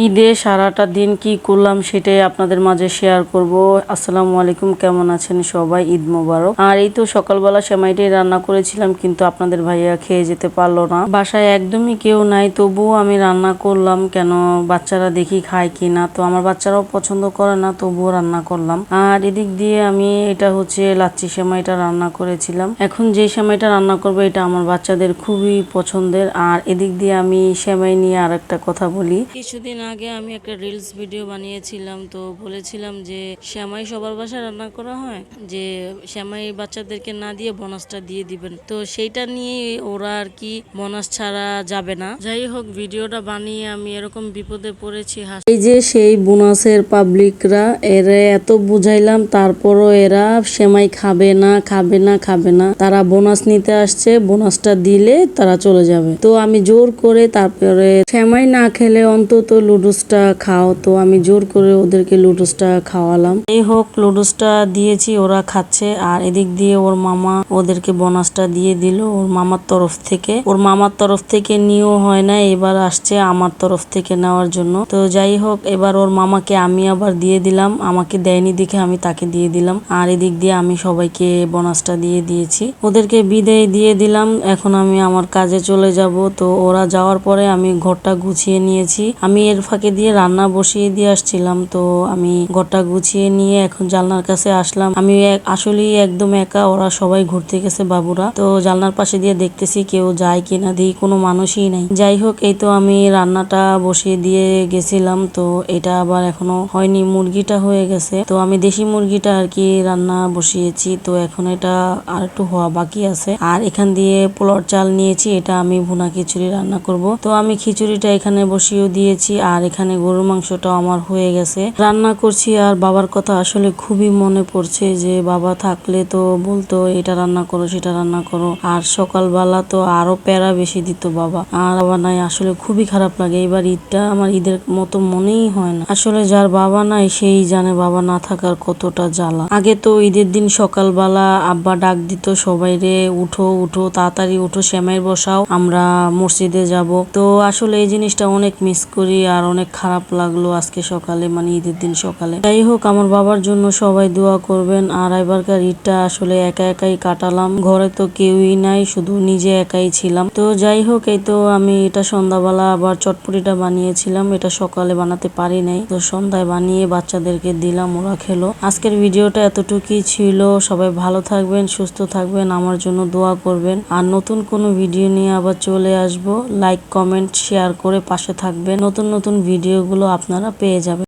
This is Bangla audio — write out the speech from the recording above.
ঈদে সারাটা দিন কি করলাম সেটাই আপনাদের মাঝে শেয়ার করব। আসসালামু আলাইকুম, কেমন আছেন সবাই? ঈদ মোবারক। আর এই তো সকালবেলা সেমাইটাই রান্না করেছিলাম, কিন্তু আপনাদের ভাইয়া খেয়ে যেতে পারলো না। বাসায় একদমই কেউ নাই, তবুও আমি রান্না করলাম, কেন বাচ্চারা দেখি খায় কিনা। তো আমার বাচ্চারাও পছন্দ করে না, তবুও রান্না করলাম। আর এদিক দিয়ে আমি এটা হচ্ছে লাচ্ছি সেমাইটা রান্না করেছিলাম। এখন যে সেমাইটা রান্না করবো এটা আমার বাচ্চাদের খুবই পছন্দের। আর এদিক দিয়ে আমি সেমাই নিয়ে আর একটা কথা বলি। কিছুদিন আগে আমি একটা রিলস ভিডিও বানিয়েছিলাম, তো বলেছিলাম যে সেমাই সবার বাসায় রান্না করা হয়, যে সেমাই বাচ্চাদেরকে না দিয়ে বোনাসটা দিয়ে দিবেন। তো সেইটা নিয়ে ওরা আর কি বোনাস ছাড়া যাবে না। যাই হোক, ভিডিওটা বানিয়ে আমি এরকম বিপদে পড়েছি। এই যে সেই বোনাসের পাবলিকরা, এরা এত বুঝাইলাম, তারপরও এরা সেমাই খাবে না খাবে না খাবে না। তারা বোনাস নিতে আসছে, বোনাসটা দিলে তারা চলে যাবে। তো আমি জোর করে, তারপরে সেমাই না খেলে অন্তত লুডুসটা খাও, তো আমি জোর করে ওদেরকে লুডুসটা খাওয়ালাম। এই হোক, লুডুসটা দিয়েছি, ওরা খাচ্ছে। আর এদিক দিয়ে ওর মামা ওদেরকে বোনাসটা দিয়ে দিল ওর মামার তরফ থেকে। ওর মামার তরফ থেকে নিয়েও হয় না, এবার আসছে আমার তরফ থেকে নেওয়ার জন্য। তো যাই হোক, এবার ওর মামাকে আমি আবার দিয়ে দিলাম, আমাকে দেয়নি দেখে আমি তাকে দিয়ে দিলাম। আর এদিক দিয়ে আমি সবাইকে বোনাসটা দিয়ে দিয়েছি, ওদেরকে বিদায় দিয়ে দিলাম। এখন আমি আমার কাজে চলে যাব। তো ওরা যাওয়ার পরে আমি ঘরটা গুছিয়ে নিয়েছি। আমি এর ফাঁকে দিয়ে রান্না বসিয়ে দিয়ে আসছিলাম, তো আমি ঘরটা গুছিয়ে নিয়ে এখন জানলার কাছে আসলাম। আমি আসলেই একদম একা, ওরা সবাই ঘুরতে গেছে বাবুরা। তো জানলার পাশে দিয়ে দেখতেছি কেউ যায় কিনা, দিই কোনো মানুষই নাই। যাই হোক, এই তো আমি রান্নাটা বসিয়ে দিয়ে গেছিলাম, তো এটা আবার এখনো হয়নি, মুরগিটা হয়ে গেছে। তো আমি দেশি মুরগিটা আর কি রান্না বসিয়েছি, তো এখন এটা আর একটু হওয়া বাকি আছে। আর এখান দিয়ে পোলার চাল নিয়েছি, এটা আমি ভুনা খিচুড়ি রান্না করব। তো আমি খিচুড়িটা এখানে বসিয়ে দিয়েছি, আর এখানে গরুর মাংসটাও আমার হয়ে গেছে। রান্না করছি, আর বাবার কথা আসলে খুবই মনে পড়ছে, যে বাবা থাকলে তো বলতো এটা রান্না করো সেটা রান্না করো। আর সকালবেলা তো আরো প্যারা বেশি দিত বাবা। আর বাবা নাই, আসলে খুবই খারাপ লাগে। এবার ঈদটা আমার ঈদের মতো মনেই হয় না। আসলে যার বাবা নাই সেই জানে বাবা না থাকার কতটা জ্বালা। আগে তো ঈদের দিন সকালবেলা আব্বা ডাক দিত সবাই রে, উঠো উঠো তাড়াতাড়ি উঠো, সেমাই বসাও, আমরা মসজিদে যাব। তো আসলে এই জিনিসটা অনেক মিস করি, আর অনেক খারাপ লাগলো আজকে সকালে, মানে ঈদের দিন সকালে। যাই হোক, আমার বাবার জন্য সবাই দোয়া করবেন। আর এবারকার ঈদটা আসলে একা একাই কাটালাম, ঘরে তো কেউই নাই, শুধু নিজে একাই ছিলাম। তো যাই হোক, এই তো আমি এটা সন্ধ্যাবেলা আবার চটপটিটা বানিয়েছিলাম, এটা সকালে বানাতে পারি নাই, তো সন্ধ্যায় বানিয়ে বাচ্চাদেরকে দিলাম, ওরা খেলো। আজকের ভিডিওটা এতটুকুই ছিল। সবাই ভালো থাকবেন, সুস্থ থাকবেন, আমার জন্য দোয়া করবেন। আর নতুন কোনো ভিডিও নিয়ে আবার চলে আসবো। লাইক কমেন্ট শেয়ার করে পাশে থাকবেন, নতুন নতুন ভিডিওগুলো আপনারা পেয়ে যাবেন।